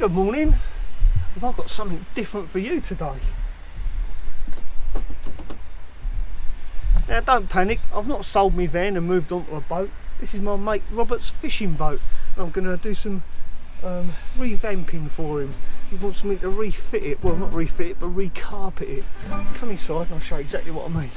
Good morning. Have I got something different for you today? Now don't panic, I've not sold my van and moved on to a boat. This is my mate Robert's fishing boat and I'm going to do some revamping for him. He wants me to refit it, well not refit it but recarpet it. Come inside and I'll show you exactly what I mean.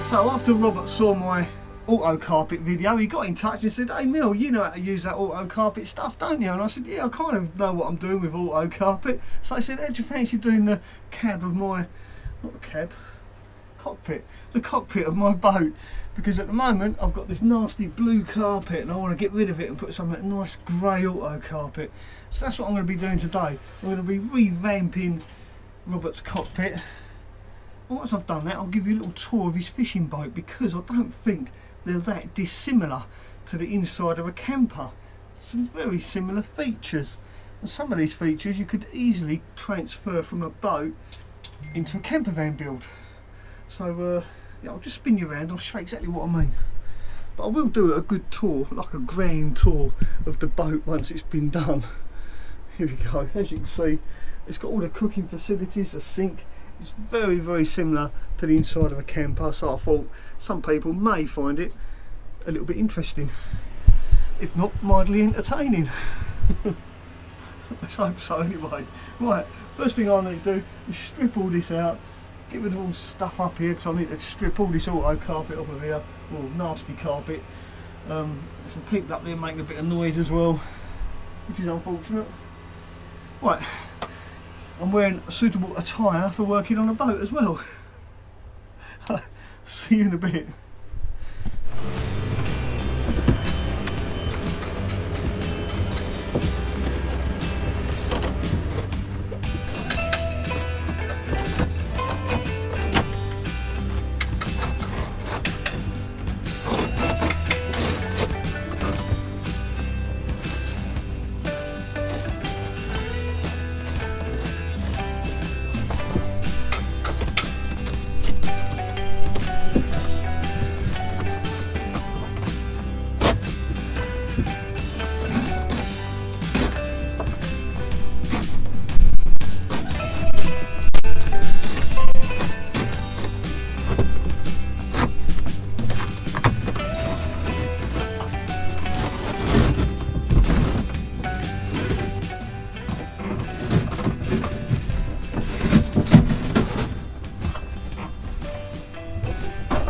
So after Robert saw my auto carpet video, he got in touch and said, "Hey Mill, you know how to use that auto carpet stuff, don't you?" And I said, "Yeah, I kind of know what I'm doing with auto carpet." So I said, "How'd you fancy doing the cab of my, not the cab, cockpit, the cockpit of my boat? Because at the moment I've got this nasty blue carpet and I want to get rid of it and put some nice grey auto carpet." So that's what I'm going to be doing today. I'm going to be revamping Robert's cockpit. And once I've done that, I'll give you a little tour of his fishing boat, because I don't think they're that dissimilar to the inside of a camper. Some very similar features, and some of these features you could easily transfer from a boat into a camper van build. So yeah, I'll just spin you around and I'll show you exactly what I mean. But I will do a good tour, like a grand tour of the boat once it's been done. Here we go. As you can see, it's got all the cooking facilities, a sink. It's very, very similar to the inside of a camper, so I thought some people may find it a little bit interesting, if not mildly entertaining. Let's hope so anyway. Right, first thing I need to do is strip all this out, get rid of all the stuff up here, because I need to strip all this auto carpet off of here, all nasty carpet. Some people up there making a bit of noise as well, which is unfortunate. Right. I'm wearing a suitable attire for working on a boat as well. See you in a bit.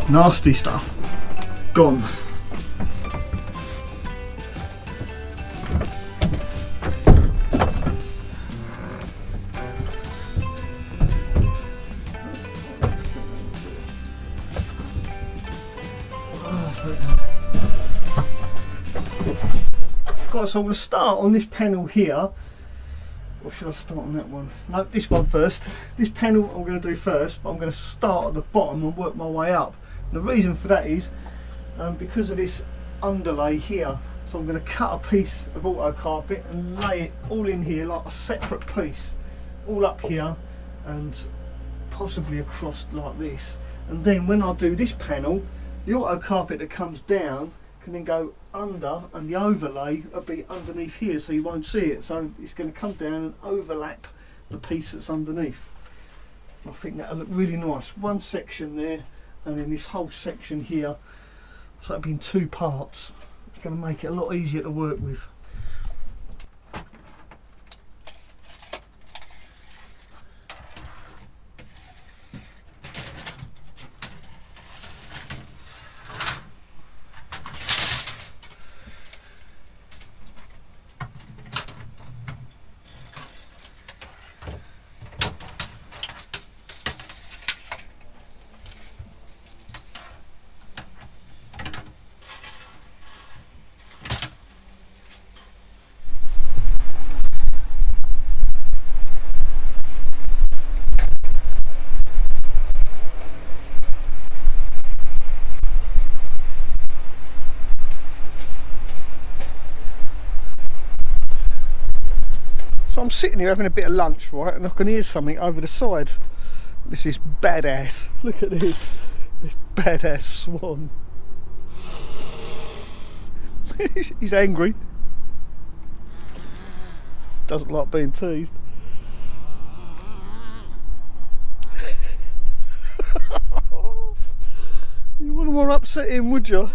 Nasty stuff gone. Got so I'm going to start on this panel here. Or should I start on that one? No, this one first. This panel I'm going to do first, but I'm going to start at the bottom and work my way up. The reason for that is because of this underlay here. So I'm going to cut a piece of auto carpet and lay it all in here like a separate piece, all up here and possibly across like this. And then when I do this panel, the auto carpet that comes down can then go under, and the overlay will be underneath here, so you won't see it. So it's going to come down and overlap the piece that's underneath. I think that'll look really nice. One section there, and then this whole section here, so it'll be in two parts. It's going to make it a lot easier to work with. So I'm sitting here having a bit of lunch, right, and I can hear something over the side. This is badass. Look at this. This badass swan. He's angry. Doesn't like being teased. You wouldn't want to upset him, would you?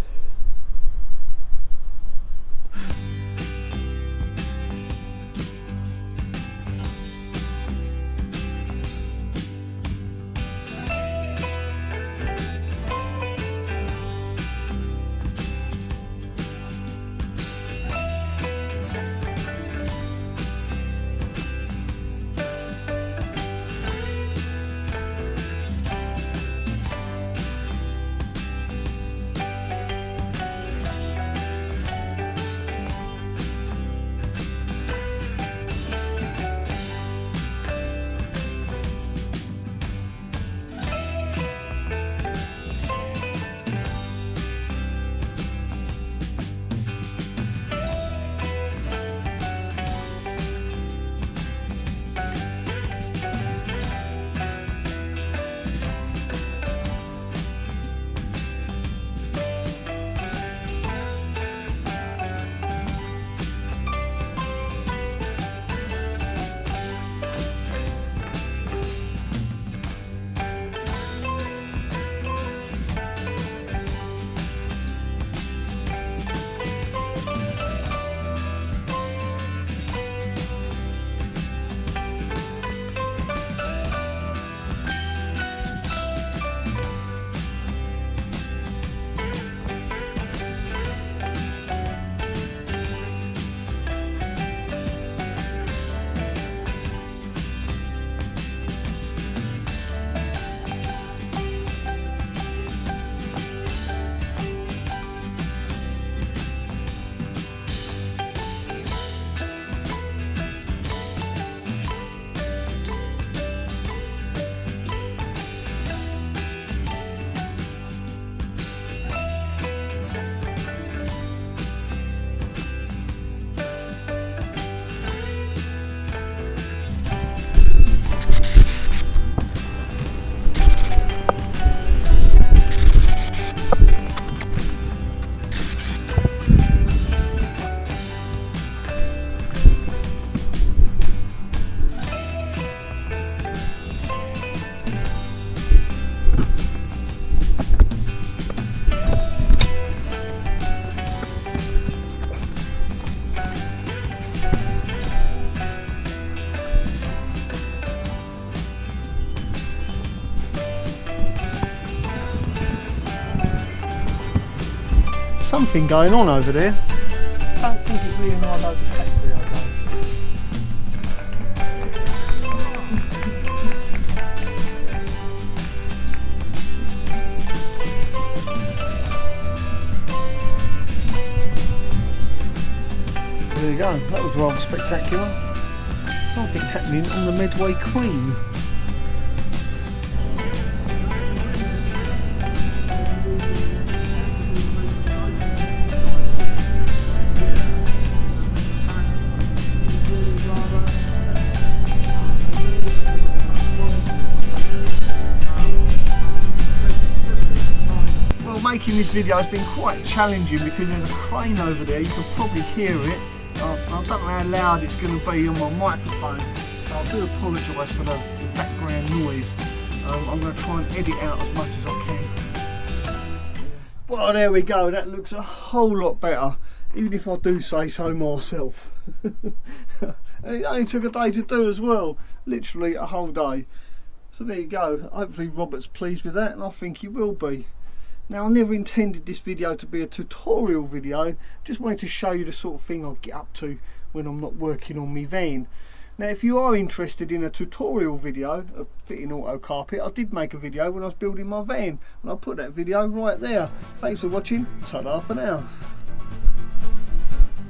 Something going on over there. I don't think it's Leonardo DiCaprio though. There you go, that was rather spectacular. Something happening on the Medway Queen. Making this video has been quite challenging because there's a crane over there, you can probably hear it. I don't know how loud it's going to be on my microphone, so I do apologise for the background noise. I'm going to try and edit out as much as I can. Well, there we go, that looks a whole lot better, even if I do say so myself. And it only took a day to do as well, literally a whole day. So there you go, hopefully Robert's pleased with that, and I think he will be. Now, I never intended this video to be a tutorial video, just wanted to show you the sort of thing I get up to when I'm not working on my van. Now, if you are interested in a tutorial video of fitting auto carpet, I did make a video when I was building my van, and I'll put that video right there. Thanks for watching, ta-da for now.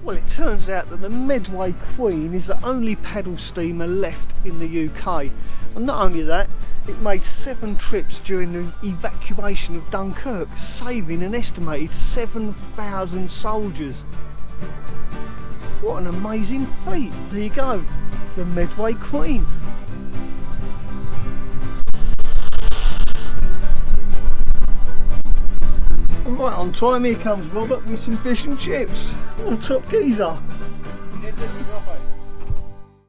Well, it turns out that the Medway Queen is the only paddle steamer left in the UK, and not only that, it made 7 trips during the evacuation of Dunkirk, saving an estimated 7,000 soldiers. What an amazing feat. There you go. the Medway Queen. Right on time, here comes Robert with some fish and chips. What a top geezer. Did you drop it?